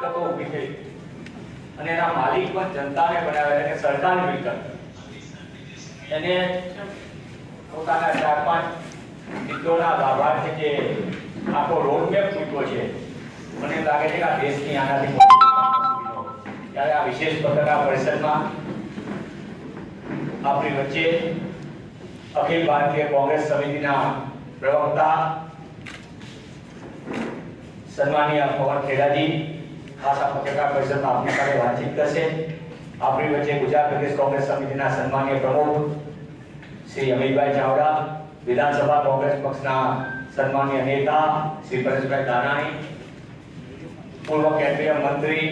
મિલકતો ઊભી થઈ અને એના માલિક પણ જનતાને બનાવ્યા કે સરકારની મિલકત એને પોતાના 4-5 મિત્રોના લાભાર્થી જે આખો રોડમેપ મૂક્યો છે, મને લાગે છે કે આ દેશની આનાથી મોટી ત્યારે આ વિશેષ પત્રકાર પરિષદમાં આપણી વચ્ચે અખિલ ભારતીય કોંગ્રેસ સમિતિના પ્રવક્તા સન્માનીય પવન ખેડાજી ખાસ આ પત્રકાર પરિષદમાં આપણી સાથે વાતચીત કરશે। આપણી વચ્ચે ગુજરાત પ્રદેશ કોંગ્રેસ સમિતિના સન્માનીય પ્રમુખ શ્રી અમિતભાઈ ચાવડા, વિધાનસભા કોંગ્રેસ પક્ષના સન્માનીય નેતા શ્રી પરેશભાઈ દાનાણી, પૂર્વ કેન્દ્રીય મંત્રી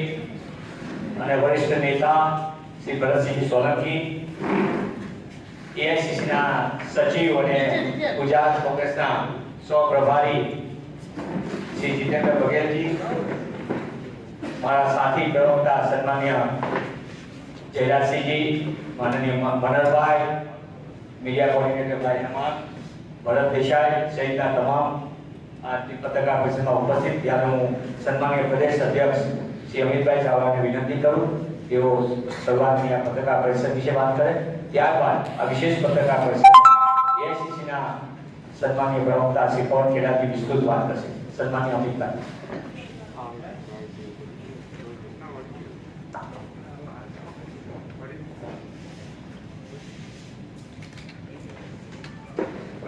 અને વરિષ્ઠ નેતા શ્રી ભરતસિંહ સોલંકી, એઆઈસીસીના સચિવ અને ગુજરાત કોંગ્રેસના સહપ્રભારી શ્રી જીતેન્દ્ર બઘેલજી, મારા સાથી પ્રવક્તા સન્માનીય જયરાજસિંહજી, માનનીય મનરભાઈ, મીડિયા કોર્ડિનેટર ભાઈ નમાજ, ભરત દેસાઈ સહિતના તમામ આજની પત્રકાર પરિષદમાં ઉપસ્થિત ત્યારે હું સન્માનીય પ્રદેશ અધ્યક્ષ શ્રી અમિતભાઈ ચાવડાને વિનંતી કરું તેઓ શરૂઆતની આ પત્રકાર પરિષદ વિશે વાત કરે। ત્યારબાદ આ વિશેષ પત્રકાર પરિષદ એઆઈસીસીના સન્માનીય પ્રવક્તા શ્રી પવન ખેડાજી વિસ્તૃત વાત કરશે। સન્માનીય અમિતભાઈ।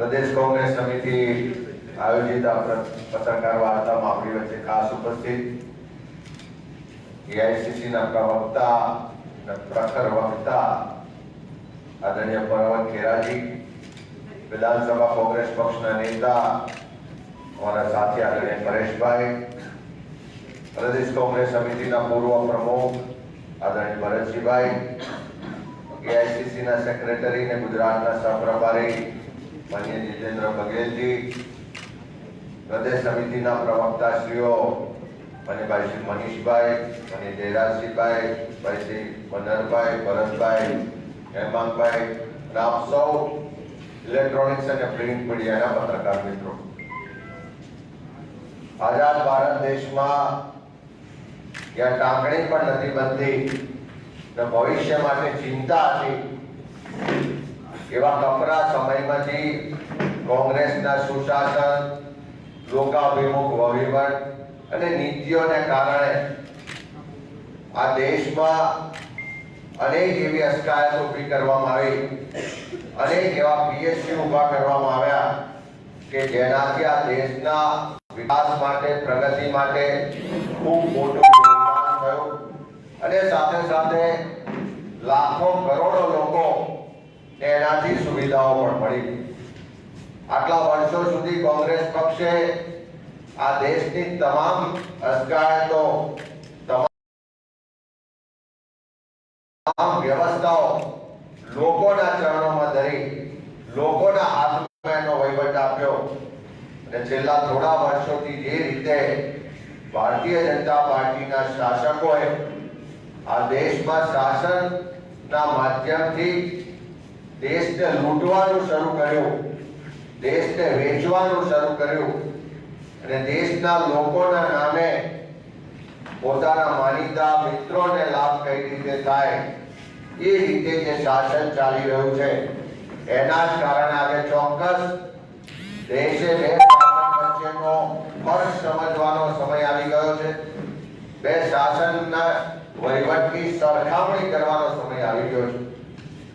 प्रदेश कांग्रेस समिति आयोजित पत्रकार वार्ता में अपनी वच्चे खास उपस्थित एआईसीसी प्रवक्ता प्रखर वक्ता आदरणीय पवन खेराजी, विधानसभा कांग्रेस पक्ष नेता हमारा साथी आदरणीय परेश भाई, प्रदेश कांग्रेस समिति पूर्व प्रमुख आदरणीय भरतसिंह भाई, एआईसीसी सेक्रेटरी ने गुजरात सहप्रभारी माननीय जितेन्द्र बघेल जी, प्रदेश समिति प्रवक्ता श्रीओ माननीय भाई श्री मनीष भाई, माननीय जयराज भाई, भाई श्री मनर भाई, भरत भाई, हेमंत भाई, आप सौ इलेक्ट्रॉनिक्स और प्रिंट मीडिया पत्रकार मित्रों, आजाद भारत देश में या टांकणी पण नथी बनती ने भविष्य माटे चिंता थी एवा कपरा समय में कांग्रेस सुशासन, लोकाभिमुख वहीवट અને નીતિઓને કારણે આ દેશમાં અનેક એવી અસ્કાયત ઊભી કરવામાં આવી, અનેક એવા પીએસસી ઊભા કરવામાં આવ્યા કે જેનાથી આ દેશના વિકાસ માટે, પ્રગતિ માટે ખૂબ મોટું યોગદાન થયું અને સાથે સાથે લાખો કરોડો લોકો એનાથી સુવિધાઓ પણ મળી। આટલા વર્ષો સુધી કોંગ્રેસ પક્ષે આ દેશની તમામ અસ્કાયતો, તમામ વ્યવસ્થાઓ લોકોના ચરણોમાં ધરી લોકોના હાથમાં એનો વહીવટ આપ્યો અને છેલ્લા થોડા વર્ષોથી જે રીતે ભારતીય જનતા પાર્ટીના શાસકોએ આ દેશમાં શાસનના માધ્યમથી દેશને લૂંટવાનું શરૂ કર્યું, દેશને વેચવાનું શરૂ કર્યું અને દેશના લોકોના નામે પોતાના માનીતા મિત્રોને લાભ કઈ રીતે થાય એ રીતે જે શાસન ચાલી રહ્યું છે એના જ કારણે આજે ચોક્કસ દેશે બે શાસન વચ્ચેનો ફરક સમજવાનો સમય આવી ગયો છે। બે શાસનના વહીવટની સરખામણી કરવાનો સમય આવી ગયો છે।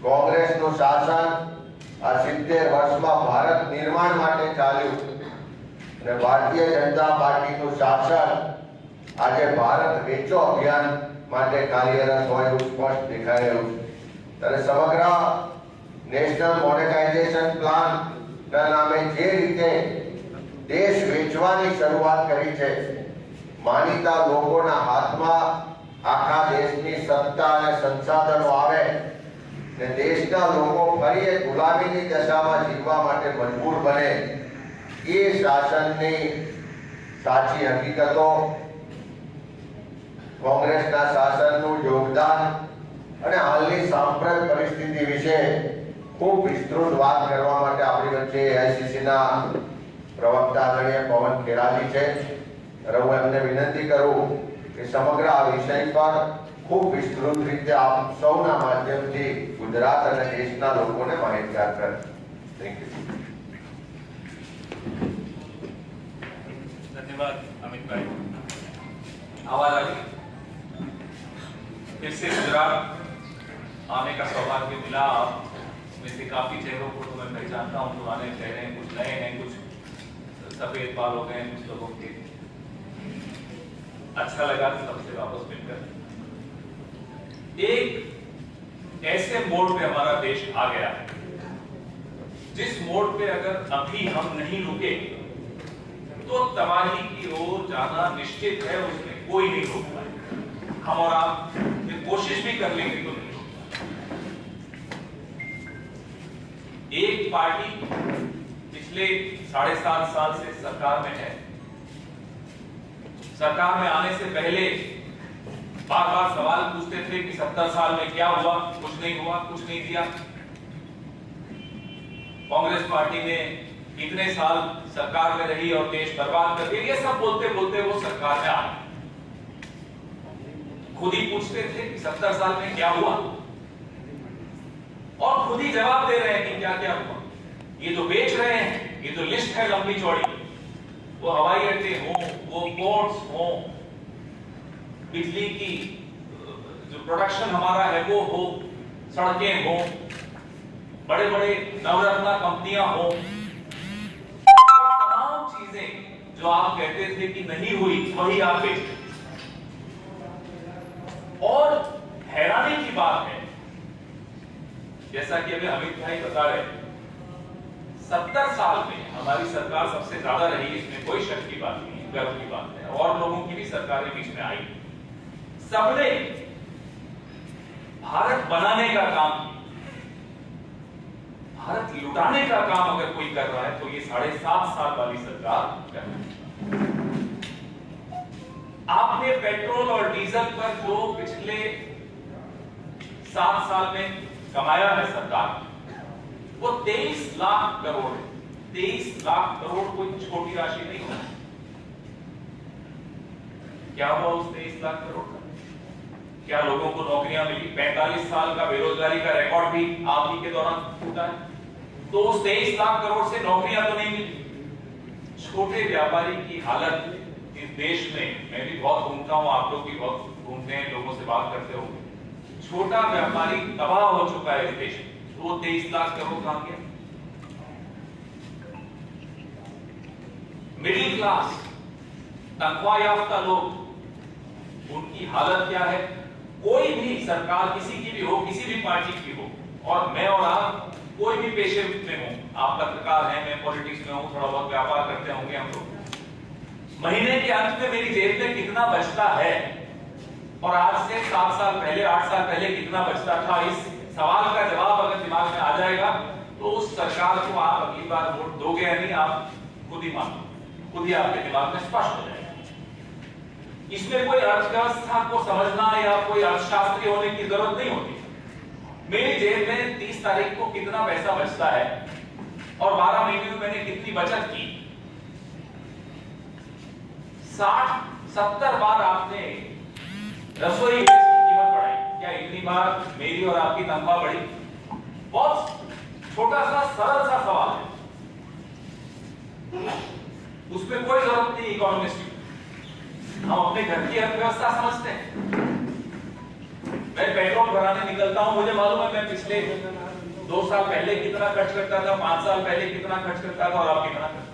કોંગ્રેસનું શાસન આ 70 વર્ષમાં ભારત નિર્માણ માટે ચાલ્યું અને ભારતીય જનતા પાર્ટીનું શાસન આજે ભારત વેચો અભિયાન માટે કાર્યરત હોય એવું સ્પષ્ટ દેખાઈ રહ્યું છે। ત્યારે સમગ્ર નેશનલ મોનેટાઇઝેશન પ્લાન ના નામે જે રીતે દેશ વેચવાની શરૂઆત કરી છે, માનીતા લોકોના હાથમાં આખા દેશની સત્તા અને સંસાધનો આવે ને દેશના લોકો ફરી એક ગુલામીની દશામાં જીવવા માટે મજબૂર બને, એ શાસનની સાચી હકીકતો, કોંગ્રેસના શાસનનું યોગદાન અને હાલની સાંપ્રત પરિસ્થિતિ વિશે ખૂબ વિસ્તૃત વાત કરવા માટે આપણી વચ્ચે એઆઈસીસીના પ્રવક્તા આદરણીય પવન ખેરાજી છે। હું એમને વિનંતી કરું કે સમગ્ર આ વિષય પર ખૂબ વિસ્તૃત રીતે આપ સૌના માધ્યમથી ગુજરાત અને દેશના લોકોને માહિતગાર કરે. Thank you. धन्यवाद अमित भाई. आवाज आ रही? फिर से गुजरात आने का सौभाग्य मिला. आप में से काफी चेहरों को तो मैं पहचानता हूँ. पुराने चेहरे हैं, कुछ नए हैं, कुछ सफेद बाल हो गए हैं कुछ लोगों के. अच्छा लगा सबसे वापस मिलकर. एक ऐसे मोड़ पे हमारा देश आ गया है जिस मोड़ पे अगर अभी हम नहीं रुके तो तबाही की ओर जाना निश्चित है. उसमें कोई नहीं रोक पाए. हम और आप ये कोशिश भी कर लेंगे तो नहीं रोक पाए. एक पार्टी पिछले 7.5 साल से सरकार में है. सरकार में आने से पहले बार बार सवाल पूछते थे कि 70 साल में क्या हुआ. कुछ नहीं हुआ, कुछ नहीं दिया. कांग्रेस पार्टी ने इतने साल सरकार में रही और देश बर्बाद कर दिया. ये सब बोलते बोलते वो सरकार में आ गए. खुद ही पूछते थे कि 70 साल में क्या हुआ और खुद ही जवाब दे रहे हैं कि क्या क्या हुआ. ये जो बेच रहे हैं, ये जो लिस्ट है लंबी चौड़ी, वो हवाई अड्डे हो, वो पोर्ट्स हो, बिजली की जो प्रोडक्शन हमारा है वो हो, सड़कें हो, बड़े बड़े नवरत्ना कंपनियां हो, तमाम चीजें जो आप कहते थे कि नहीं हुई वही आप बेचते. और हैरानी की बात है, जैसा कि अभी अमित भाई बता रहे, 70 साल में हमारी सरकार सबसे ज्यादा रही. इसमें कोई शक की बात नहीं है, गर्व की बात है. और लोगों की भी सरकारें बीच में आई. सबने भारत बनाने का काम, भारत लुटाने का काम अगर कोई कर रहा है तो ये 7.5 साल वाली सरकार कर रही है. आपने पेट्रोल और डीजल पर जो पिछले 7 साल में कमाया है सरकार, वो 23 लाख करोड़ है. 23 लाख करोड़ कोई छोटी राशि नहीं है. क्या हुआ उस 23 लाख करोड़ का? क्या लोगों को नौकरियां मिली? 45 साल का बेरोजगारी का रिकॉर्ड भी आप ही के दौरान टूटा है. तो उस 23 लाख करोड़ से नौकरियां तो नहीं मिली. छोटे व्यापारी की हालत इस देश में, मैं भी बहुत घूमता हूं, आप लोग भी बहुत घूमते हैं, लोगों से बात करते होंगे. छोटा व्यापारी तबाह हो चुका है इस देश में. तो वो 23 लाख करोड़ कहां गया? मिडिल क्लास, तनख्वाह याफ्ता लोग, उनकी हालत क्या है? कोई भी सरकार किसी की भी हो, किसी भी पार्टी की हो, और मैं और आप कोई भी पेशे में हो, आप पत्रकार हैं, मैं पॉलिटिक्स में हूं, थोड़ा बहुत व्यापार करते होंगे हम लोग. महीने के अंत में मेरी जेब में कितना बचता है और आज से 7 साल पहले, 8 साल पहले कितना बचता था, इस सवाल का जवाब अगर दिमाग में आ जाएगा तो उस सरकार को आप अगली बार वोट दोगे या नहीं, आप खुद ही मानो, खुद ही आपके दिमाग में स्पष्ट हो जाएगा. इसमें कोई अर्थव्यवस्था को समझना या कोई अर्थशास्त्री होने की जरूरत नहीं होती. मेरी जेब में 30 तारीख को कितना पैसा बचता है और 12 महीने में मैंने कितनी बचत की. 60-70 बार आपने रसोई गैस की कीमत बढ़ाई. क्या इतनी बार मेरी और आपकी तनख्वाह बढ़ी? बहुत छोटा सा सरल सा सवाल है, उसमें कोई जरूरत नहीं इकोनॉमिस्ट की. हम अपने घर की अर्थव्यवस्था समझते हैं. मैं पेट्रोल भराने निकलता हूं, मुझे मालूम है मैं पिछले 2 साल पहले कितना खर्च करता था, 5 साल पहले कितना खर्च करता था और अब कितना करता.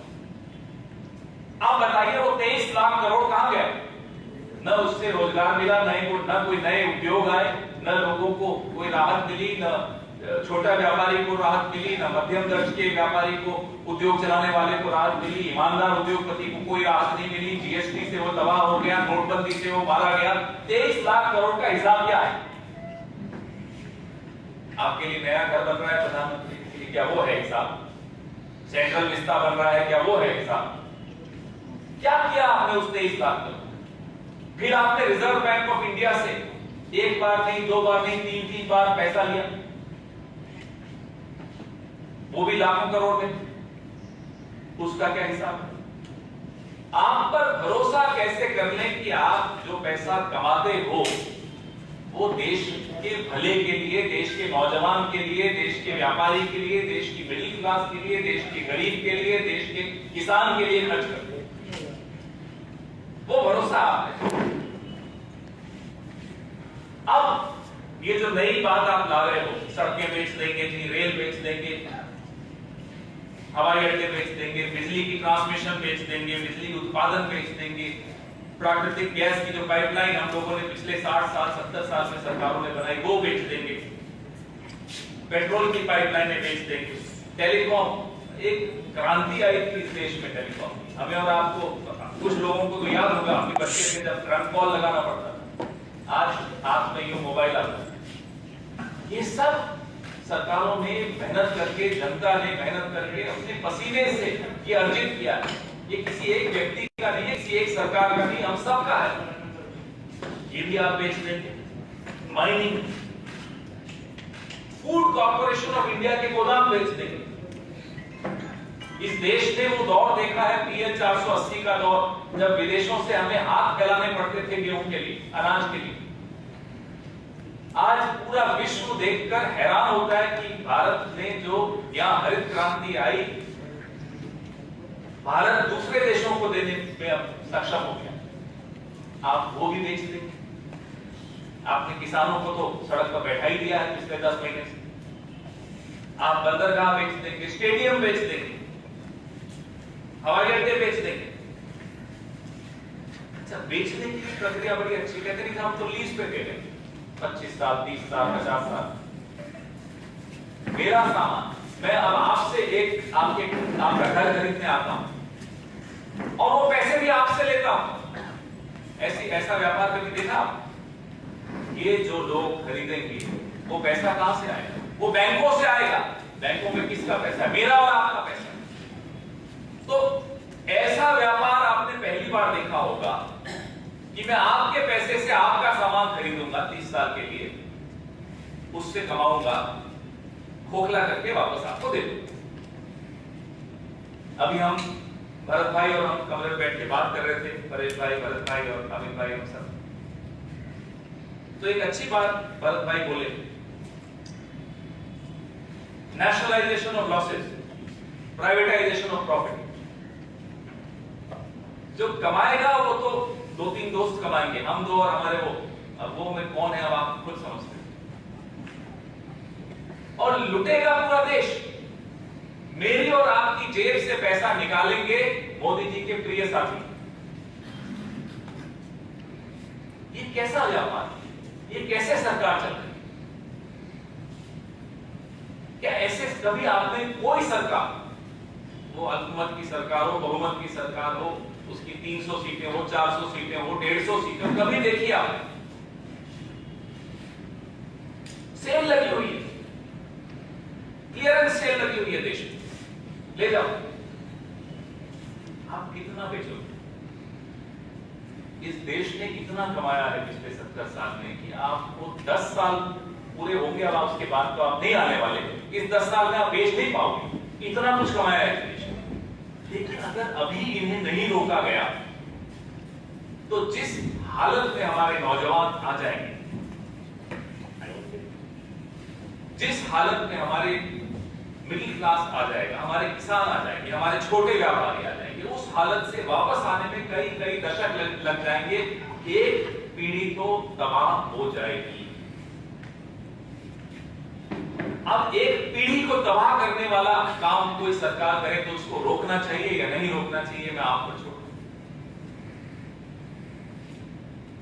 आप बताइए वो 23 लाख करोड़ कहां गया? न उससे रोजगार मिला, न कोई नए उद्योग आए, न लोगों को कोई राहत मिली, न छोटा व्यापारी को राहत मिली, न मध्यम दर्ज के व्यापारी को, उद्योग चलाने वाले को राहत मिली, ईमानदार उद्योगपति को कोई राहत नहीं मिली. जीएसटी से वो तबाह हो गया, नोटबंदी से वो मारा गया. 23 लाख करोड़ का हिसाब क्या है? आपके लिए नया घर बन रहा है प्रधानमंत्री के लिए, क्या वो है हिसाब? सेंट्रल विस्ता बन रहा है, क्या वो है हिसाब? क्या किया आपने उस 23 लाख करोड़? फिर आपने रिजर्व बैंक ऑफ इंडिया से 1 बार नहीं, 2 बार नहीं, 3 बार पैसा लिया, वो भी लाखों करोड़ में. उसका क्या हिसाब है? आप पर भरोसा कैसे कर लें कि आप जो पैसा कमाते हो वो देश के भले के लिए, देश के नौजवान के लिए, देश के व्यापारी के लिए, देश की मिडिल क्लास के लिए, देश के गरीब के लिए, देश के किसान के लिए खर्च करते हैं? वो भरोसा आप है। अब ये जो नई बात आप ला रहे हो, सड़कें बेच देंगे जी, रेल बेच देंगे, हवाई अड्डे बेच देंगे, बिजली की ट्रांसमिशन बेच देंगे, बिजली उत्पादन बेच देंगे, प्राकृतिक गैस की जो पाइपलाइन हम लोगों ने पिछले 60 साल 70 साल में सरकारों ने बनाई वो बेच देंगे, पेट्रोल की पाइपलाइनें बेच देंगे, टेलीकॉम, एक क्रांति आई थी इस देश में टेलीकॉम। हमें और आपको, कुछ लोगों को तो याद होगा, अपने बच्चे से जब ट्रंक कॉल लगाना पड़ता था, आज हाथ में यूं मोबाइल आता है। ये सब सरकारों ने मेहनत करके, जनता ने मेहनत करके अपने पसीने से ये अर्जित किया है। ये किसी एक व्यक्ति का नहीं है, किसी एक सरकार का नहीं, हम सब का है। ये भी आप बेच देंगे। Mining, food corporation of India के गोदाम बेच देंगे। इस देश ने वो दौर देखा है, PL 480 का दौर, जब विदेशों से हमें हाथ फैलाने पड़ते थे गेहूं के लिए, अनाज के लिए। आज पूरा विश्व देखकर हैरान होता है कि भारत ने जो यहाँ हरित क्रांति आई, भारत दूसरे देशों को देने में अब सक्षम हो गया। आप वो भी बेच देंगे। आपने किसानों को तो सड़क पर बैठा ही दिया है पिछले 10 महीने से। आप बंदरगाह बेच देंगे, स्टेडियम बेच देंगे, हवाई अड्डे बेच देंगे। अच्छा, बेचने की प्रक्रिया बड़ी अच्छी, कहते नहीं हम तो लीज पे दे देंगे 25 साल 30 साल 50 साल। मेरा सामान, मैं अब आपसे आपका घर खरीदने आता हूं और वो पैसे भी आपसे लेता हूं। ऐसा व्यापार कभी देखा आप? ये जो लोग खरीदेंगे वो पैसा कहां से आएगा? वो बैंकों से आएगा। बैंकों में किसका पैसा है? मेरा और आपका पैसा। तो ऐसा व्यापार आपने पहली बार देखा होगा कि मैं आपके पैसे से आपका सामान खरीदूंगा 30 साल के लिए, उससे कमाऊंगा, खोखला करके वापस आपको दे दूंगा। अभी हम भरत भाई और हम कमरे में बैठ के बात कर रहे थे, परेश भाई, भरत भाई और अमित भाई, हम सब। तो एक अच्छी बात भरत भाई बोले, nationalisation of losses, privatisation of profit. जो कमाएगा वो तो 2-3 दोस्त कमाएंगे, हम दो और हमारे वो। अब वो में कौन है अब आप खुद समझते हैं। और लुटेगा पूरा देश। मेरी और आपकी जेब से पैसा निकालेंगे मोदी जी के प्रिय साथी। ये कैसा व्यापार, ये कैसे सरकार चल रही? क्या ऐसे कभी आपने कोई सरकार, वो अल्पमत की सरकार हो, बहुमत की सरकार हो, उसकी 300 सीटें हो, 400 सीटें हो, 150 सीटें, कभी देखी आपने? सेल लगी हुई है, क्लियरेंस सेल लगी हुई है देश में, ले जाओ। आप कितना बेचोगे? इस देश ने कितना कमाया है पिछले 70 साल में कि आपको 10 साल पूरे होंगे, अब उसके बाद तो आप नहीं आने वाले, इस 10 साल में आप बेच नहीं पाओगे। इतना कुछ कमाया है इस देश ने। लेकिन अगर अभी इन्हें नहीं रोका गया तो जिस हालत में हमारे नौजवान आ जाएंगे, जिस हालत में हमारे मिडिल क्लास आ जाएगा, हमारे किसान आ जाएंगे, हमारे छोटे व्यापारी आ जाएंगे, उस हालत से वापस आने में कई दशक लग जाएंगे। एक पीढ़ी तो तबाह हो जाएगी। अब एक पीढ़ी को तबाह करने वाला काम कोई सरकार करे तो उसको रोकना चाहिए या नहीं रोकना चाहिए, मैं आपको छोड़।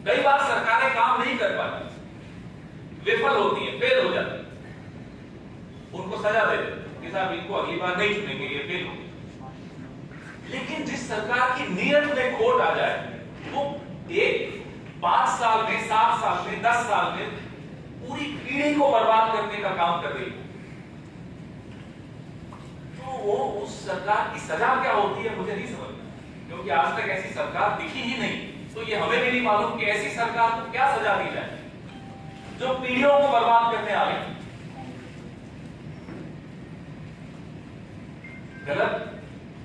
कई बार सरकारें काम नहीं कर पाती, विफल होती है, फेल हो जाती है, उनको सजा दे देते कि साहब इनको अगली बार नहीं चुनेंगे, ये फेल हो। लेकिन जिस सरकार की नीयत में खोट आ जाए, वो 5 साल में, 7 साल में, 10 साल में पूरी पीढ़ी को बर्बाद करने का काम कर रही है, तो वो उस सरकार की सजा क्या होती है मुझे नहीं समझ, क्योंकि आज तक ऐसी सरकार दिखी ही नहीं। तो ये हमें भी नहीं मालूम कि ऐसी सरकार को क्या सजा दी जाए जो पीढ़ियों को बर्बाद करने आ रही।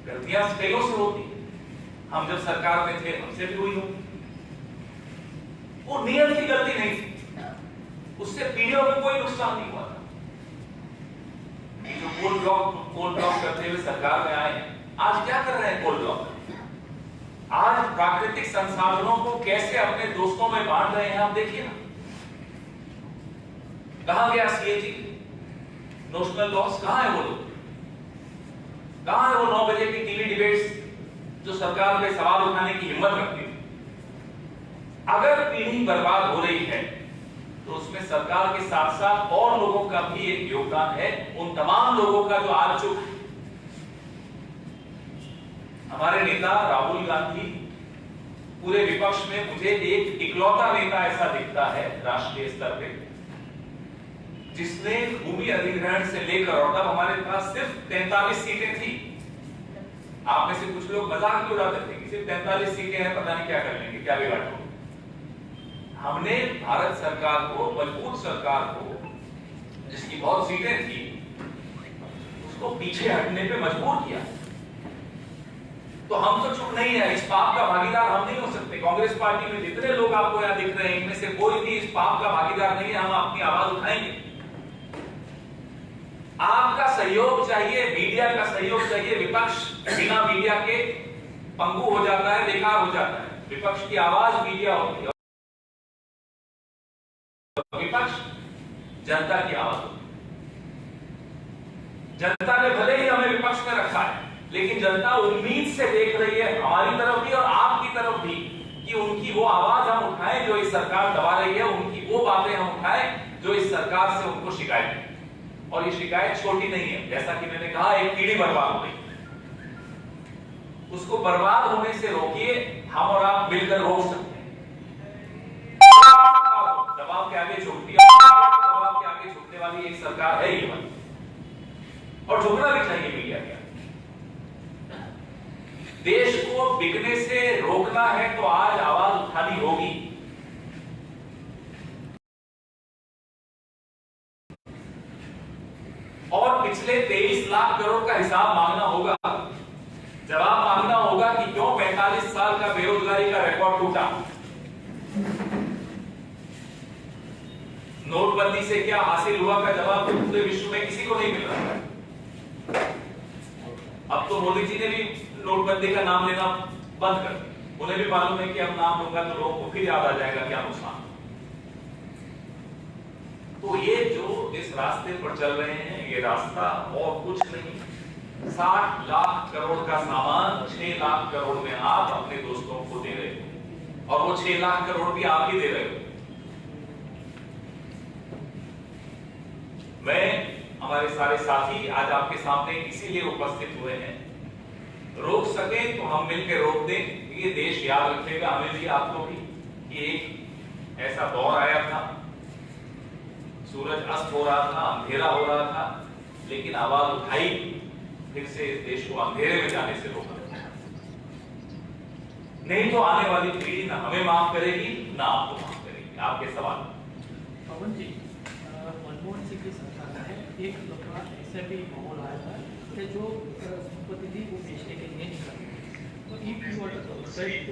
गलतियां स्टेलों से होती, हम जब सरकार में थे हमसे भी हुई हो। वो नियत की गलती नहीं थी, उससे पीढ़ियों को कोई नुकसान नहीं हुआ था। जो कोल ब्लॉक करते हुए सरकार में आए, आज क्या कर रहे हैं कोल ब्लॉक? आज प्राकृतिक संसाधनों को कैसे अपने दोस्तों में बांट रहे हैं, आप देखिए ना। कहां गया सीएजी, नोशनल लॉस, कहां है वो लोग? कहां है वो 9 बजे की टीवी डिबेट्स जो सरकार पे सवाल उठाने की हिम्मत रखती है? अगर पीढ़ी बर्बाद हो रही है तो उसमें सरकार के साथ साथ और लोगों का भी एक योगदान है, उन तमाम लोगों का जो आज चुप। हमारे नेता राहुल गांधी, पूरे विपक्ष में मुझे एक इकलौता नेता ऐसा दिखता है राष्ट्रीय स्तर पे जिसने भूमि अधिग्रहण से लेकर, और तब हमारे पास सिर्फ 43 सीटें थी। आप में से कुछ लोग मजाक भी उड़ाते थे कि सिर्फ 43 सीटें हैं, पता नहीं क्या कर लेंगे, क्या बिगाड़ होगा। हमने भारत सरकार को, मजबूत सरकार को, जिसकी बहुत सीटें थी, उसको पीछे हटने पे मजबूर किया। तो हम तो चुप नहीं है, इस पाप का भागीदार हम नहीं हो सकते। कांग्रेस पार्टी में जितने लोग आपको यहां दिख रहे हैं, इनमें से कोई भी इस पाप का भागीदार नहीं है। हम अपनी आवाज उठाएंगे। आपका सहयोग चाहिए, मीडिया का सहयोग चाहिए। विपक्ष बिना मीडिया के पंगु हो जाता है, बेकार हो जाता है। विपक्ष की आवाज मीडिया होती है, विपक्ष जनता की आवाज होती है। जनता ने भले ही हमें विपक्ष में रखा है, लेकिन जनता उम्मीद से देख रही है हमारी तरफ भी और आपकी तरफ भी कि उनकी वो आवाज हम उठाएं जो इस सरकार दबा रही है, उनकी वो बातें हम उठाएं जो इस सरकार से उनको शिकायत है। और ये शिकायत छोटी नहीं है, जैसा कि मैंने कहा, एक पीढ़ी बर्बाद हो गई, उसको बर्बाद होने से रोकिए। हम और आप मिलकर रोक सकते हैं। दबाव के आगे झुकती है, दबाव के आगे झुकने वाली एक सरकार है ये वाली, और झुकना भी चाहिए मीडिया के। देश को बिकने से रोकना है तो आज आवाज उठानी होगी। और पिछले 23 लाख करोड़ का हिसाब मांगना होगा, जवाब मांगना होगा कि क्यों 45 साल का बेरोजगारी का रिकॉर्ड टूटा। नोटबंदी से क्या हासिल हुआ का जवाब पूरे विश्व में किसी को नहीं मिल रहा। अब तो मोदी जी ने भी नोटबंदी का नाम लेना बंद कर दिया। उन्हें भी मालूम है कि अब नाम लूंगा तो लोगों को फिर याद आ जाएगा क्या नुकसान। तो ये जो इस रास्ते पर चल रहे हैं, ये रास्ता और कुछ नहीं। 60 लाख करोड़ का सामान 6 लाख करोड़ में आप अपने दोस्तों को दे रहे हो, और वो 6 लाख करोड़ भी आप ही दे रहे हो। मैं, हमारे सारे साथी आज आपके सामने इसीलिए उपस्थित हुए हैं, रोक सके तो हम मिलकर रोक दें। ये देश याद रखेगा, हमें भी, आपको भी, कि एक ऐसा दौर आया था, सूरज अस्त हो रहा था, अंधेरा हो रहा था, लेकिन आवाज उठाई, फिर से इस देश को अंधेरे में जाने से रोका। नहीं तो आने वाली पीढ़ी ना हमें माफ करेगी ना आपको माफ करेगी। आपके सवाल। पवन जी, मनमोहन सिंह की सरकार में एक दफा ऐसा भी माहौल आया था कि जो संपत्ति थी वो बेचने के लिए निकल गई। तो if you are the state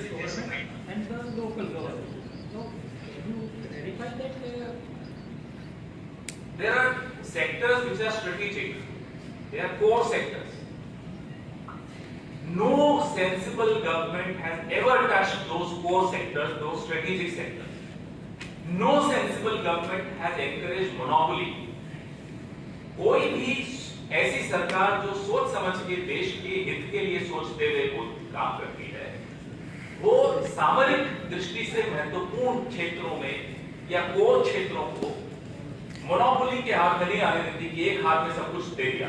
government and the local government, so you verify that there are sectors which are strategic, they are core sectors. No sensible government has ever touched those core sectors, those strategic sectors. No sensible government has encouraged monopoly. कोई भी ऐसी सरकार जो सोच समझ के देश के हित के लिए सोचते हुए काम करती है, वो सामरिक दृष्टि से महत्वपूर्ण क्षेत्रों में या कोर क्षेत्रों को मोनोपोली के हाथ में नहीं आने देती कि एक हाथ में सब कुछ दे दिया,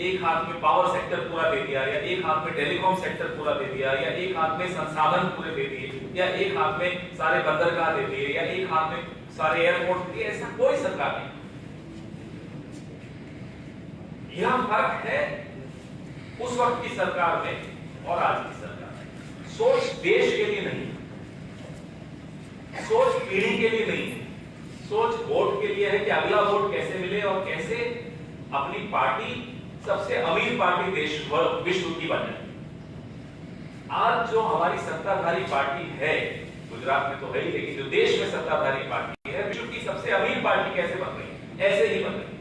एक हाथ में पावर सेक्टर पूरा दे दिया, या एक हाथ में टेलीकॉम सेक्टर पूरा दे दिया, या एक हाथ में संसाधन पूरे दे दिए, या एक हाथ में सारे बंदरगाह दे दिए, या एक हाथ में सारे एयरपोर्ट दे दिए। ऐसा कोई सरकार नहीं। यह फर्क है उस वक्त की सरकार में और आज की सरकार में। सोच देश के लिए नहीं, सोच पीढ़ी के लिए नहीं, सोच वोट के लिए है कि अगला वोट कैसे मिले और कैसे अपनी पार्टी सबसे अमीर पार्टी देश विश्व की बने। आज जो हमारी सत्ताधारी पार्टी है, गुजरात में तो है ही, लेकिन जो देश में सत्ताधारी पार्टी है, विश्व की सबसे अमीर पार्टी कैसे बन रही है? ऐसे ही बन रही है,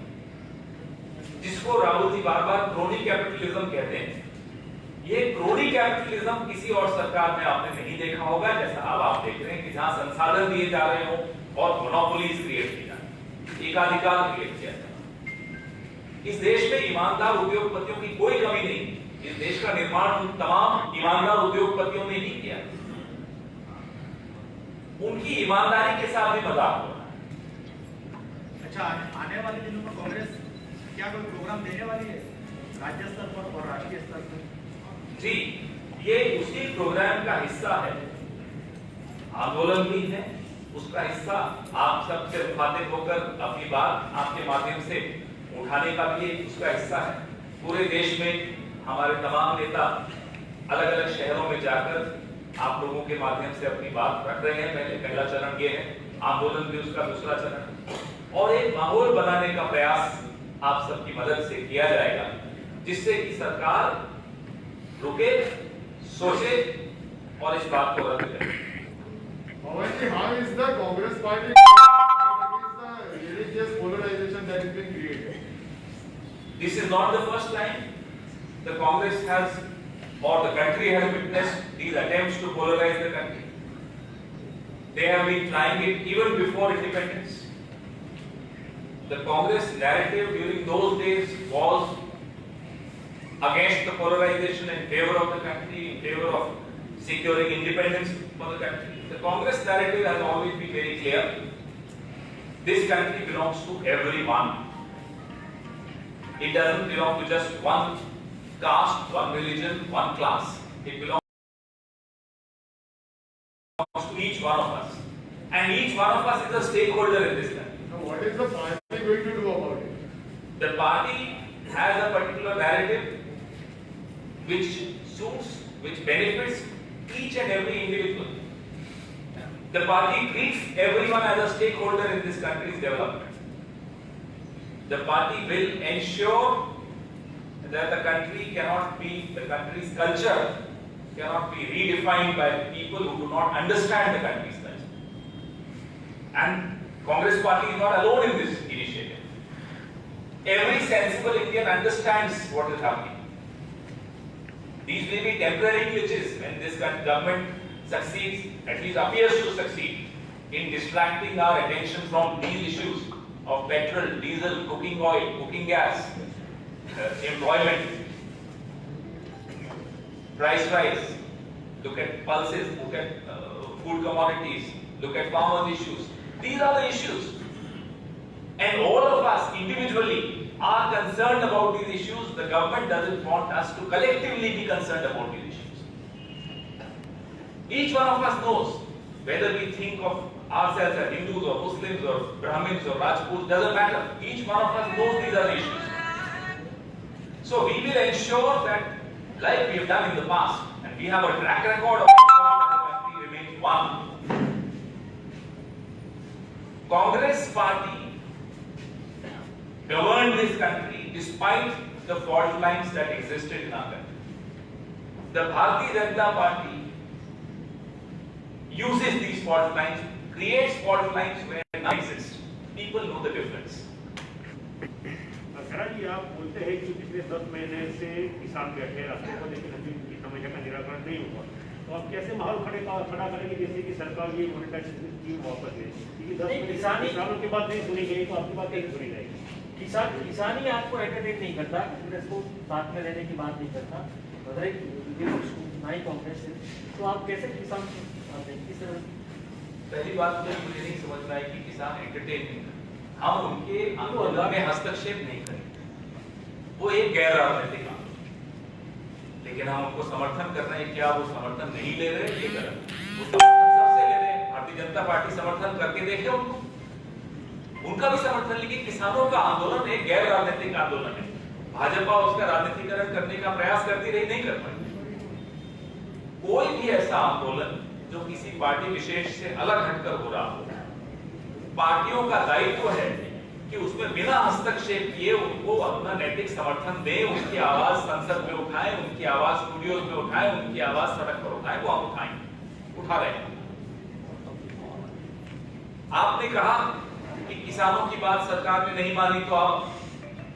जिसको राहुल जी बार बार क्रोनी कैपिटलिज्म कहते हैं। ये क्रोनी कैपिटलिज्म किसी और सरकार में आपने नहीं देखा होगा, जैसा अब आप देख रहे हैं कि जहां संसाधन दिए जा रहे हो और मोनोपोलीज क्रिएट की जा रही है, एकाधिकार क्रिएट किया जा रहा है। इस देश में ईमानदार उद्योगपतियों की कोई कमी नहीं। इस देश का निर्माण तमाम ईमानदार उद्योगपतियों ने ही किया। उनकी ईमानदारी के साथ भी मजाक हो रहा है। अच्छा, आने वाले दिनों में कांग्रेस क्या कोई प्रोग्राम देने वाली है राज्य स्तर पर और राष्ट्रीय स्तर पर? जी, ये उसी प्रोग्राम का हिस्सा है, आंदोलन भी है, उसका हिस्सा आप सबसे मुखातिब होकर अपनी बात आपके माध्यम से उठाने का भी उसका हिस्सा है। पूरे देश में हमारे तमाम नेता अलग अलग शहरों में जाकर आप लोगों के माध्यम से अपनी बात रख रहे हैं। पहला चरण ये है, आंदोलन भी उसका दूसरा चरण, और एक माहौल बनाने का प्रयास आप सबकी मदद से किया जाएगा, जिससे कि सरकार रुके, सोचे और इस बात को रद्द करे। How is the Congress party against the religious polarization that is being created? This is not the first time the Congress has, or the country has witnessed these attempts to polarize the country. They have been trying it even before independence. The Congress narrative during those days was against the polarization, in favor of the country, in favor of securing independence for the country. The Congress narrative has always been very clear. This country belongs to everyone. It doesn't belong to just one caste, one religion, one class. It belongs to each one of us. And each one of us is a stakeholder in this country. Now, what is the party going to do about it? The party has a particular narrative which suits, which benefits each and every individual. The party treats everyone as a stakeholder in this country's development. The party will ensure that the country's culture cannot be redefined by people who do not understand the country's culture. And Congress party is not alone in this initiative. Every sensible Indian understands what is happening. These may be temporary glitches when this government succeeds, at least appears to succeed, in distracting our attention from these issues of petrol, diesel, cooking oil, cooking gas, employment, price rise. Look at pulses, look at food commodities, look at farmers' issues. These are the issues. And all of us individually are concerned about these issues. The government doesn't want us to collectively be concerned about these issues. Each one of us knows, whether we think of ourselves as Hindus or Muslims or Brahmins or Rajputs, doesn't matter. Each one of us knows these are the issues. So we will ensure that, like we have done in the past, and we have a track record of ensuring that the country remains one. Congress party governed this country despite the fault lines that existed in our country. The Bharatiya Janata Party uses these fault lines, creates fault lines where none exist. People know the difference. जी आप बोलते हैं कि पिछले 10 महीने से किसान बैठे रास्ते पर, लेकिन अभी उनकी समस्या का निराकरण नहीं हुआ, तो आप कैसे माहौल खड़ा करेंगे जैसे कि सरकार ये मोनेटाइजेशन स्कीम वापस ले? क्योंकि 10 महीने किसानों की बात नहीं सुनी गई, तो आपकी बात कैसे सुनी जाएगी? किसान ही आपको एंटरटेन नहीं करता, कांग्रेस को साथ में रहने की बात नहीं करता, ना ही कांग्रेस से, तो आप कैसे किसान? पहली बात तो मुझे नहीं समझ में आई कि किसान एंटरटेन नहीं करते। हम उनके आंदोलन में हस्तक्षेप नहीं करेंगे, वो एक गैर राजनीतिक आंदोलन, लेकिन हम उनको समर्थन कर रहे हैं। क्या वो समर्थन नहीं ले रहे? ये गलत। वो समर्थन सबसे ले रहे हैं। भारतीय जनता पार्टी समर्थन करके देखे उनको, उनका भी समर्थन। लेकिन किसानों का आंदोलन एक गैर राजनीतिक आंदोलन है। भाजपा उसका राजनीतिकरण करने का प्रयास करती रही, नहीं कर पाई। कोई भी ऐसा आंदोलन जो किसी पार्टी विशेष से अलग हटकर हो रहा हो, पार्टियों का दायित्व है कि उसमें बिना हस्तक्षेप किए उनको अपना नैतिक समर्थन दें, उनकी आवाज संसद में उठाएं, उनकी आवाज स्टूडियोज में उठाएं, उनकी आवाज सड़क पर उठाएं, वो हम उठाएं, उठा रहे हैं। आपने कहा कि किसानों की बात सरकार ने नहीं मानी तो आप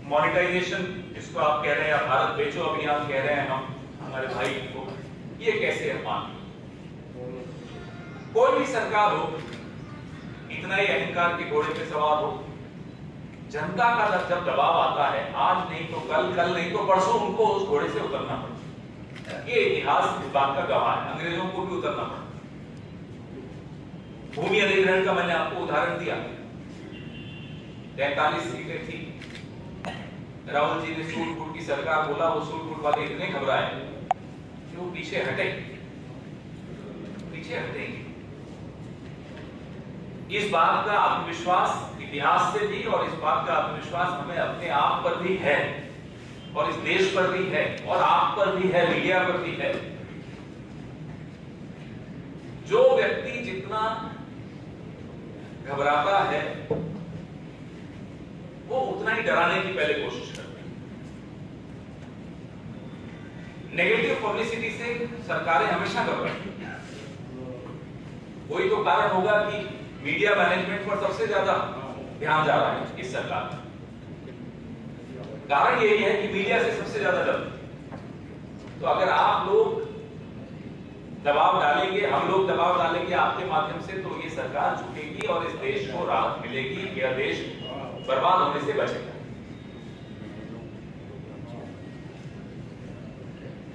मॉनिटाइजेशन, जिसको आप कह रहे हैं भारत बेचो अभियान कह रहे हैं हम हमारे भाई को, ये कैसे मान? कोई भी सरकार हो, इतना ही अहंकार के घोड़े पे सवार हो, जनता का जब दबाव आता है, आज नहीं तो कल, कल नहीं तो परसों उनको उस घोड़े से उतरना पड़ता है। ये इतिहास इस बात का गवाह है, अंग्रेजों को भी उतरना पड़ा। भूमि अधिग्रहण का मैंने आपको उदाहरण दिया, 43 सीटें थी, राहुल जी ने सूट-बूट की सरकार बोला, वो सूट-बूट वाले इतने घबराए कि वो पीछे हटे। इस बात का आत्मविश्वास इतिहास से भी, और इस बात का आत्मविश्वास हमें अपने आप पर भी है, और इस देश पर भी है, और आप पर भी है, मीडिया पर भी है। जो व्यक्ति जितना घबराता है वो उतना ही डराने की पहले कोशिश करता है। नेगेटिव पब्लिसिटी से सरकारें हमेशा घबराती हैं। वही तो कारण होगा कि मीडिया मैनेजमेंट पर सबसे ज्यादा ध्यान जा रहा है इस सरकार में। कारण यही है कि मीडिया से सबसे ज्यादा डरते। तो अगर आप लोग दबाव डालेंगे, हम लोग दबाव डालेंगे आपके माध्यम से, तो ये सरकार झुकेगी और इस देश को राहत मिलेगी, यह देश बर्बाद होने से बचेगा।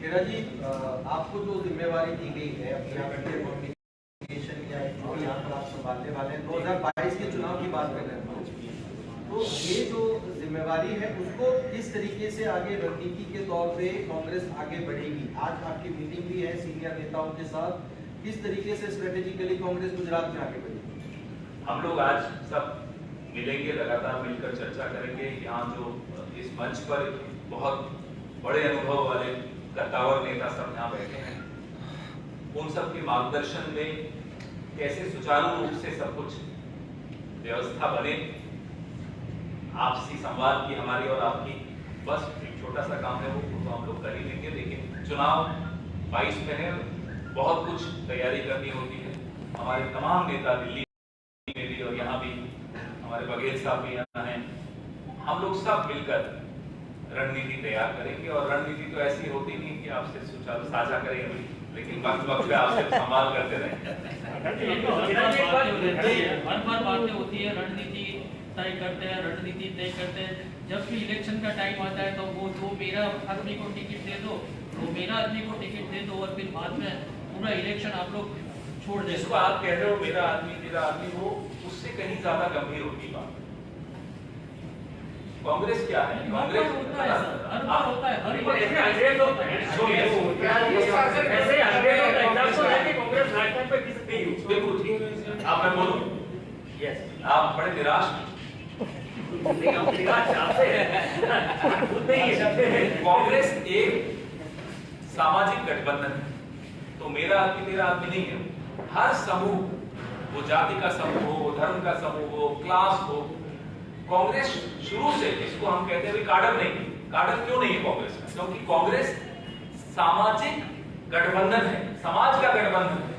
केरा जी, आपको जो जिम्मेवारी दी गई है अपनी कम्युनिकेशन या जो यहाँ पर आप संभालने वाले हैं, 2022 के चुनाव की बात कर रहे हैं, तो ये जो जिम्मेवारी है उसको किस तरीके से आगे रणनीति के तौर पे कांग्रेस आगे बढ़ेगी? आज आपकी मीटिंग भी है सीनियर नेताओं के साथ, किस तरीके से स्ट्रेटेजिकली कांग्रेस गुजरात में आगे बढ़ेगी? हम लोग आज सब मिलेंगे, लगातार मिलकर चर्चा करेंगे। यहाँ जो इस मंच पर बहुत बड़े अनुभव वाले कद्दावर नेता सब यहाँ बैठे हैं, उन सब के मार्गदर्शन में कैसे सुचारू रूप से सब कुछ व्यवस्था बने। आपसी संवाद की हमारी और आपकी बस एक छोटा सा काम है, वो तो हम लोग कर ही लेंगे। लेकिन चुनाव 22 में है, बहुत कुछ तैयारी करनी होती है। हमारे तमाम नेता दिल्ली में भी और यहाँ भी, हमारे बघेल साहब भी यहाँ हैं, हम लोग सब मिलकर रणनीति तैयार करेंगे। और रणनीति तो ऐसी होती नहीं कि आपसे सुचारू साझा करेंगे, लेकिन वक्त वक्त पे आपसे संवाद करते रहेंगे। बातें होती है, रणनीति तय करते हैं, रणनीति तय करते हैं। जब भी इलेक्शन का टाइम आता है तो वो मेरा आदमी को टिकट दे दो, वो मेरा आदमी को टिकट दे दो, और फिर बाद में पूरा इलेक्शन आप लोग छोड़ दे। जिसको आप कह रहे हो मेरा आदमी तेरा आदमी, वो उससे कहीं ज्यादा गंभीर होगी बात। कांग्रेस क्या है? कांग्रेस होता है सर, हर बार होता है, हर बार ऐसे अंग्रेज होता है, कांग्रेस राजस्थान पे किस नहीं हुई। बिल्कुल ठीक। आप मैं बोलूं, यस, आप बड़े निराश कांग्रेस एक सामाजिक गठबंधन है, तो मेरा आदमी तेरा आदमी नहीं है। हर समूह, वो जाति का समूह हो, वो धर्म का समूह हो, क्लास हो, कांग्रेस शुरू से, इसको हम कहते हैं काडर नहीं। काडर क्यों नहीं है कांग्रेस में? क्योंकि कांग्रेस सामाजिक गठबंधन है, समाज का गठबंधन है।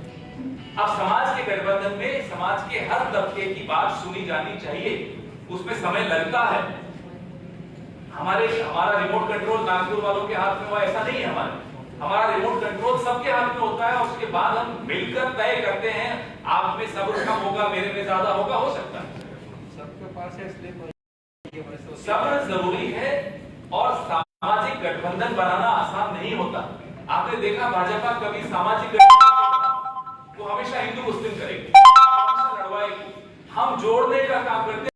अब समाज के गठबंधन में समाज के हर तबके की बात सुनी जानी चाहिए, उसमें समय लगता है। हमारा रिमोट कंट्रोल नागपुर वालों के हाथ में हुआ ऐसा नहीं है। हमारा रिमोट कंट्रोल सबके हाथ में होता है, और उसके बाद हम मिलकर तय करते हैं। आप में सब्र कम होगा, मेरे में ज्यादा होगा, हो सकता है। सबके पास है, सब्र जरूरी है, और सामाजिक गठबंधन बनाना आसान नहीं होता। आपने देखा भाजपा कभी सामाजिक गठबंधन तो हमेशा हिंदू मुस्लिम करेगी, हमेशा लड़वाएगी। हम जोड़ने का काम करते हैं,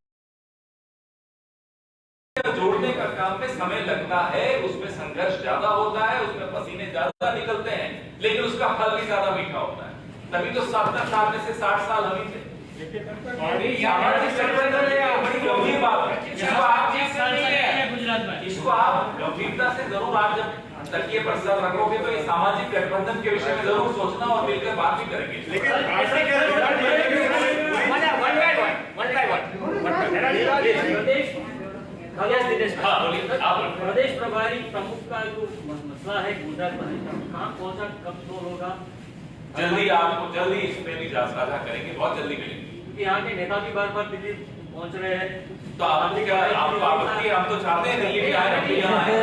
जोड़ने का काम में समय लगता है, उसमें संघर्ष ज्यादा होता है, उसमें पसीने ज्यादा निकलते हैं, लेकिन उसका फल भी ज्यादा मीठा होता है। तभी तो 70 साल में से 60 साल हम ही थे। सामाजिक गठबंधन बड़ी गंभीर बात है, इसको आप गंभीरता से जरूर, आप जब तकिए पर सर रखोगे तो ये सामाजिक गठबंधन के विषय में जरूर सोचना और मिलकर बात भी करेंगे। लेकिन प्रदेश हाँ, बोलिए, आप बोलिए। प्रदेश प्रभारी प्रमुख का जो मसला है गुजरात प्रदेश का, कहाँ कौन सा कब सोल्व होगा? जल्दी आपको जल्दी इस पे भी साझा करेंगे, बहुत जल्दी करेंगे। क्योंकि यहाँ के नेता भी बार बार दिल्ली पहुंच रहे हैं। तो आपको क्या आपको आपत्ति है? हम तो चाहते हैं दिल्ली भी आए, हम भी यहाँ आए।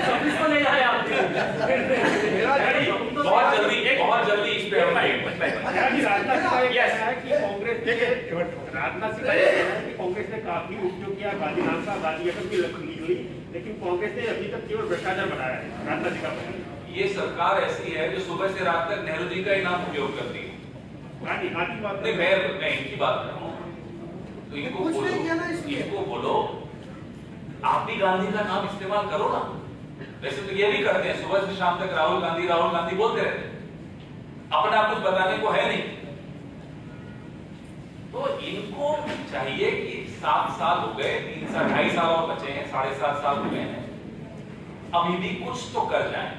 सर्विस को ले जाए आप। बहुत जल्दी इस पे हम आएंगे। राजनाथ सिंह का ये कहना है कि कांग्रेस ने काफी उपयोग किया गांधीनाथ का गांधी की लीगली, लेकिन कांग्रेस ने अभी तक केवल भ्रष्टाचार बनाया है। राजनाथ सिंह का कहना ये सरकार ऐसी है जो सुबह से रात तक नेहरू जी का ही नाम उपयोग करती है। गांधी बात नहीं, मैं इनकी बात कर रहा हूँ, तो इनको बोलो आप भी गांधी का नाम इस्तेमाल करो ना। वैसे तो ये भी करते हैं, सुबह से शाम तक राहुल गांधी बोलते रहते हैं, अपना कुछ बताने को है नहीं। तो इनको चाहिए कि 7 साल हो गए, 3 साल 2.5 साल और बचे हैं, 7.5 साल हो गए हैं, अभी भी कुछ तो कर जाएं।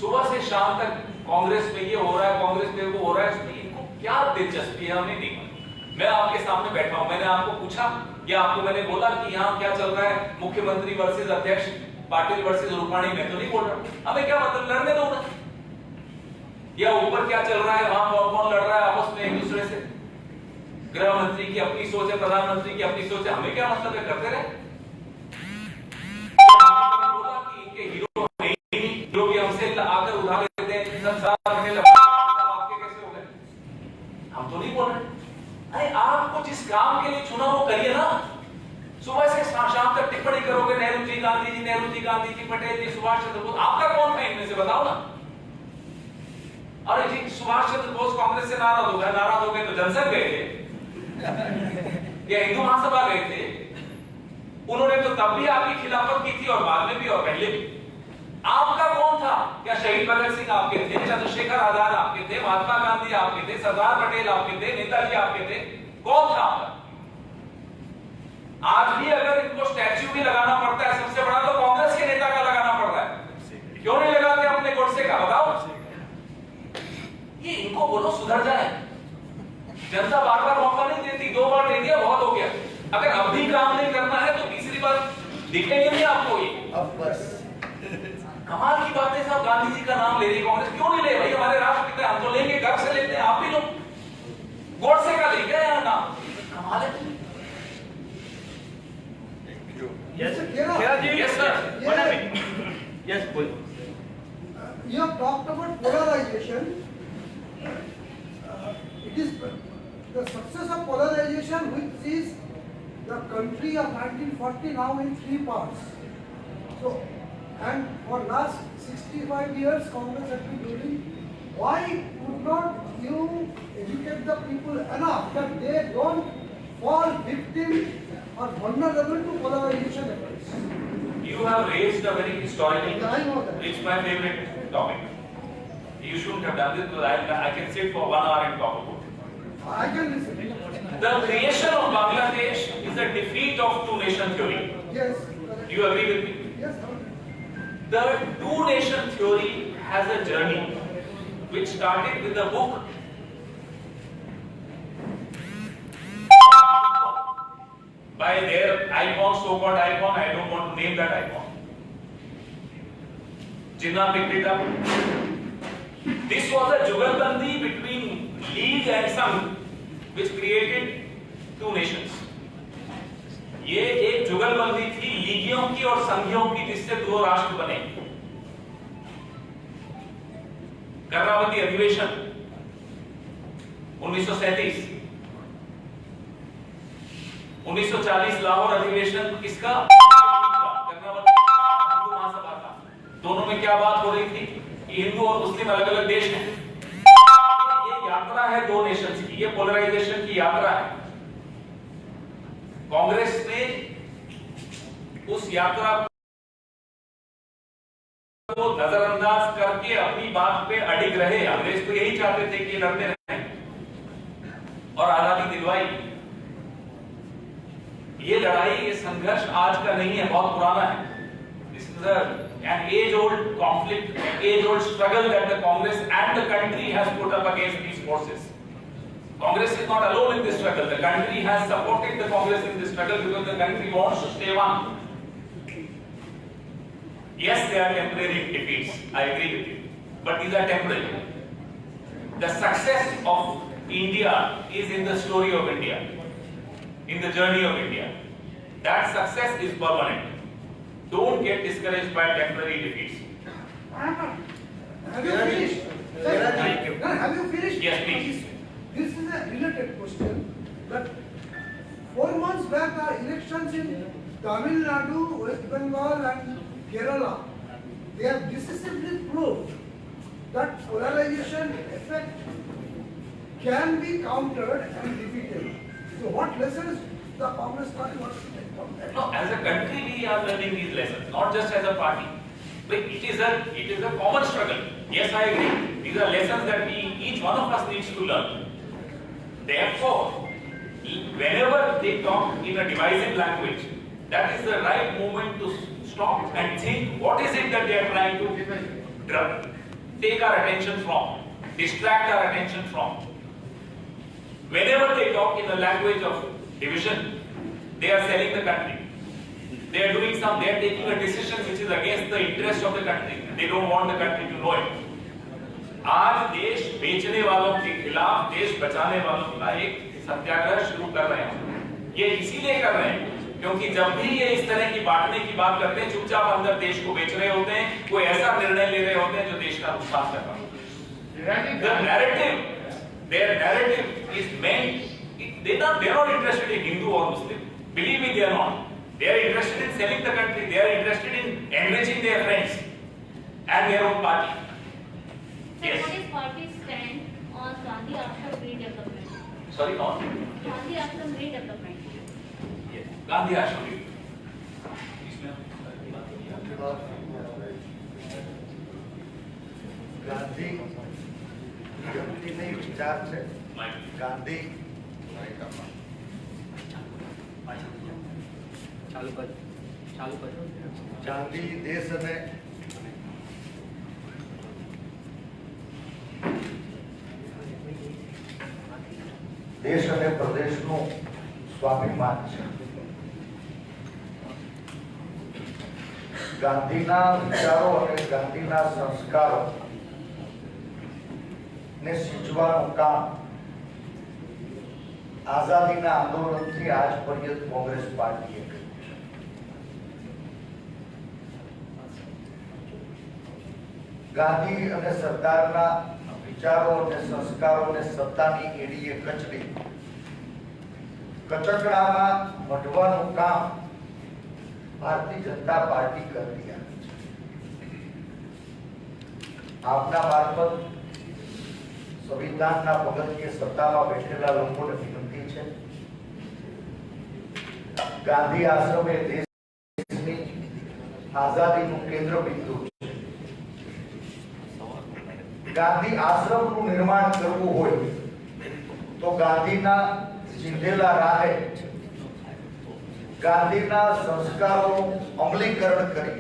सुबह से शाम तक कांग्रेस में ये हो रहा है, कांग्रेस में वो हो रहा है, इसमें इनको क्या दिलचस्पी है हमें नहीं। मैं आपके सामने बैठा हूं, मैंने आपको पूछा या आपको मैंने बोला कि यहाँ क्या चल रहा है, मुख्यमंत्री वर्सेस अध्यक्ष, पाटिल वर्सेस रूपाणी, मैं तो नहीं बोल रहा। हमें क्या मतलब, लड़ने दो ना। या ऊपर क्या चल रहा है, वहां कौन कौन लड़ रहा है आपस में एक दूसरे से। गृह मंत्री की अपनी सोच है, प्रधानमंत्री की अपनी सोच है, हमें क्या मतलब है, करते रहे। बोला कि इनके हीरो जो भी हमसे आकर उधार लेते हैं, आपके कैसे हो गए, हम तो नहीं बोल रहे। अरे आपको जिस काम के लिए चुना वो करिए ना। सुबह से शाम तक टिप्पणी करोगे नेहरू जी, गांधी जी, पटेल जी, सुभाष चंद्र बोस, आपका कौन था इनमें से बताओ ना। अरे जी, सुभाष चंद्र बोस कांग्रेस से नाराज हो गए तो जनसंघ गए थे या हिंदू महासभा गए थे। उन्होंने तो तब भी आपकी खिलाफत की थी और बाद में भी और पहले भी। आपका कौन था? क्या शहीद भगत सिंह आपके थे, चंद्रशेखर आजाद आपके थे, महात्मा गांधी आपके थे, सरदार पटेल आपके थे, नेताजी आपके थे? कौन था आपका? आज भी अगर इनको स्टैच्यू भी लगाना पड़ता है सबसे बड़ा, तो कांग्रेस के नेता का लगाना पड़ रहा है। क्यों नहीं लगाते अपने गोडसे का, बताओ। ये इनको बोलो सुधर जाए। जनता बार बार मौका नहीं देती, 2 बार दे दिया, बहुत हो गया। अगर अब भी काम नहीं करना है तो तीसरी बार दिखेंगे नहीं आपको। ये अब बस कमाल की बात है साहब, गांधी जी का नाम ले रही कांग्रेस। क्यों नहीं ले भाई, हमारे राष्ट्रपिता, हम तो लेंगे, गर्व से लेते हैं, आप भी लो। गोडसे का लेके आए नाम, कमाल है। Yes, Yes, sir. Yes, boy. You have talked about polarization. It is the success of polarization which is the country of 1940 now in 3 parts. So, and for last 65 years Congress has been ruling. Why would not you educate the people enough that they don't fall victim or vulnerable to polarization efforts? You have raised a very historical, I know that. it's my favorite topic. You shouldn't have done this because I can sit for 1 hour and talk about it. I can listen. The creation of Bangladesh is a defeat of two-nation theory. Yes. Do you agree with me? Yes. The two-nation theory has a journey which started with the book by their icon, so-called icon, I don't want to name that icon. Jinnah picked it up. This was a jugalbandi between League and Sangh, which created two nations. ये एक जुगलबंदी थी लीगियों की और संघियों की, जिससे 2 राष्ट्र बने। कर्णावती अधिवेशन 1937, 1940 लाहौर अधिवेशन किसका? कर्णावती हिंदू महासभा का। दोनों में क्या बात हो रही थी कि हिंदू और मुस्लिम अलग अलग देश हैं। ये यात्रा है 2 नेशंस की, ये पोलराइजेशन की यात्रा है। कांग्रेस ने उस यात्रा को नजरअंदाज करके अपनी बात पे अडिग रहे। अंग्रेज तो यही चाहते थे कि लड़ते रहें और आजादी दिलवाई। ये लड़ाई, ये संघर्ष आज का नहीं है, बहुत पुराना है। This is an age-old conflict, age-old struggle that the Congress and the country has put up against these forces. Congress is not alone in this struggle. The country has supported the Congress in this struggle because the country wants to stay one. Yes, they are temporary defeats. I agree with you. But these are temporary. The success of India is in the story of India, in the journey of India. That success is permanent. Don't get discouraged by temporary defeats. Have you finished? Thank you. No, have you finished? Yes, please. This is a related question. But 4 months back, the elections in Tamil Nadu, West Bengal, and Kerala, they have decisively proved that polarization effect can be countered and defeated. So, what lessons the Congress party wants to take from that? No, as a country we are learning these lessons, not just as a party. But it is a common struggle. Yes, I agree. These are lessons that each one of us needs to learn. Therefore, whenever they talk in a divisive language, that is the right moment to stop and think what is it that they are trying to take our attention from, distract our attention from. Whenever they talk in the language of division, they are selling the country. They are taking a decision which is against the interest of the country. They don't want the country to know it. आज देश बेचने वालों के खिलाफ देश बचाने वालों का एक सत्याग्रह शुरू कर रहे हैं। ये इसीलिए कर रहे हैं क्योंकि जब भी ये इस तरह की बांटने की बात करते हैं, चुपचाप अंदर देश को बेच रहे होते हैं, कोई ऐसा निर्णय ले रहे होते हैं जो देश का नुकसान कर रहा है। Their narrative is meant. They are not interested in Hindu or Muslim. Believe me, they are not. They are interested in selling the country. They are interested in enriching their friends and their own party. Sir, Yes. what is party's stand on Gandhi Ashram redevelopment? Sorry, on Gandhi Ashram redevelopment. Gandhi Ashram. Gandhi વ્યક્તિની વિચાર છે ગાંધી ગાંધી દેશ અને દેશ અને પ્રદેશનું સ્વાભિમાન છે ગાંધીના વિચારો અને ગાંધીના સંસ્કારો ને સિંચવાનું કામ આઝાદીના આંદોલનથી આજ પર્યંત કોંગ્રેસ પાર્ટીએ કર્યું છે। ગાંધી અને સરદારના વિચારો અને સંસ્કારોને સત્તાની એડીએ કચડી કચકડામાં મઢવાનું કામ ભારતીય જનતા પાર્ટી કરી રહી છે। આપના મારફત સંવિધાનના પગથિયે સત્તામાં બેઠેલા લોકોને વિનંતી છે ગાંધી આશ્રમ એ દેશની આઝાદીનું કેન્દ્ર બિંદુ છે। ગાંધી આશ્રમનું નિર્માણ કરવું હોય તો ગાંધીના ચીંધેલા રાહે ગાંધીના સંસ્કારોનું અમલીકરણ કરી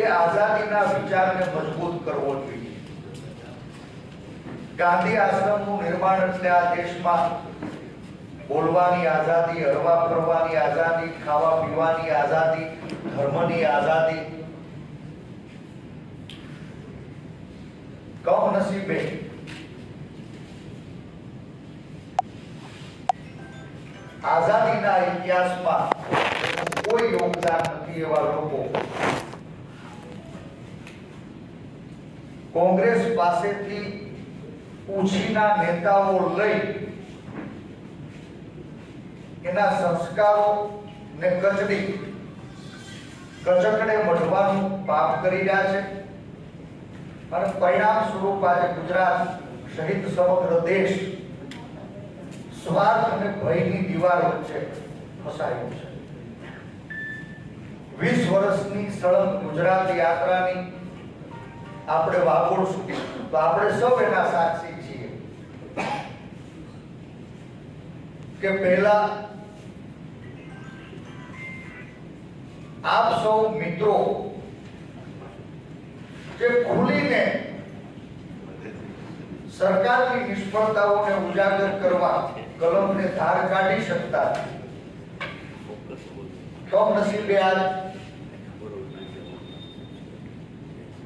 એ આઝાદીના વિચારને મજબૂત કરવો જોઈએ। ગાંધી આશ્રમનું નિર્માણ એટલે આ દેશમાં બોલવાની આઝાદી, હરવા ફરવાની આઝાદી, ખાવા પીવાની આઝાદી, ધર્મની આઝાદી। કમનસીબે આઝાદીના ઇતિહાસમાં કોઈ યોગદાન નથી એવા લોકો કોંગ્રેસ પાસેથી ઉછીના નેતાઓ લઈ એના સંસ્કારોને કચડી કચકડે મઢવાનું પાપ કરી રહ્યા છે અને પરિણામ સ્વરૂપ આજે ગુજરાત સહિત સમગ્ર દેશ સ્વાર્થ અને ભયની દીવાલ વચ્ચે ફસાયું છે। 20 વર્ષની સળંગ ગુજરાત યાત્રાની આપણે વાગોળશું તો આપણે સૌ એના સાક્ષી છીએ કે પહેલા આપ સૌ મિત્રો જે ખુલીને સરકારની નિષ્ફળતાઓને ઉજાગર કરવા કલમને ધાર કાઢી શકતા કમનસીબે આજ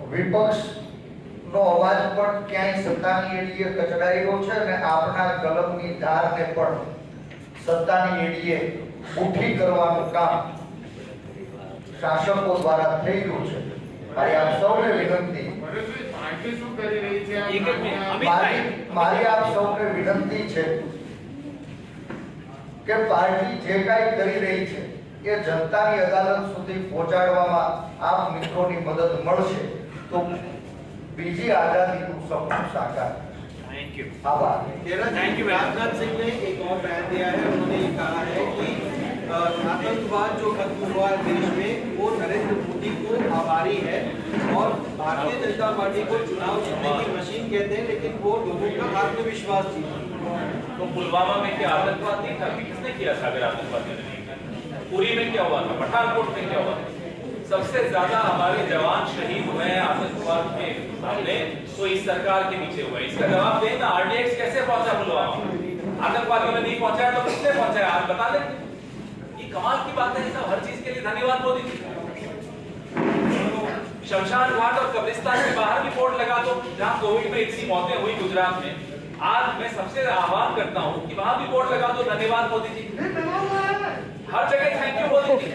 વિપક્ષનો અવાજ પણ ક્યાંય સત્તાની એડીએ કચડાયેલો છે અને આપણા કલમની ધારને પણ સત્તાની એડીએ ઉઠી કરવાનું કામ શાસકો દ્વારા થઈ રહ્યું છે। મારી આપ સૌને વિનંતી પરેશભાઈ, પાર્ટી શું કરી રહી છે આ એક જ મિનિટ, માન્ય- મારી આપ સૌને વિનંતી છે કે પાર્ટી જે કાંઈ કરી રહી છે એ જનતાની અદાલત સુધી પહોંચાડવામાં આપ મિત્રોની મદદ મળશે તો બીજી આઝાદીનું સપનું સાકાર थैंक यू। આભાર। Thank you very much. Rajnath Singh ने एक और बयान दिया है। उन्होंने ये कहा है कि आतंकवाद जो खत्म हुआ है देश में वो नरेंद्र मोदी को आभारी है और भारतीय जनता पार्टी को चुनाव जीतने की मशीन कहते हैं, लेकिन वो लोगों का आत्मविश्वास जीती। तो पुलवामा में क्या आतंकवाद नहीं था? किसने किया था? अगर आतंकवादियों ने नहीं किया, पुरी में क्या हुआ था? पठानकोट में क्या हुआ था? सबसे ज्यादा हमारे जवान शहीद हुए हैं आतंकवाद के सामने, तो इस सरकार के नीचे हुए। इसका जवाब दें ना, आरडीएक्स कैसे पहुंचा पुलवामा? आतंकवादियों ने नहीं पहुंचाया तो किसने पहुंचाया? आप बता दें। ये कमाल की बात है। सब हर चीज के लिए धन्यवाद मोदी जी। शमशान घाट और कब्रिस्तान के बाहर भी बोर्ड लगा दो, जहां कोविड में इतनी मौतें हुई गुजरात में। आज मैं सबसे आह्वान करता हूं कि वहां भी बोर्ड लगा दो, धन्यवाद मोदी जी। हर जगह थैंक यू मोदी जी।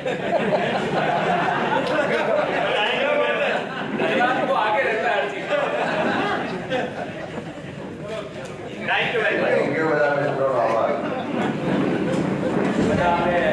धन्यवाद तो आगे रहता है हर चीज। Thank you very much. Thank you, બધા મિત્રોનો આભાર। બધા આપણે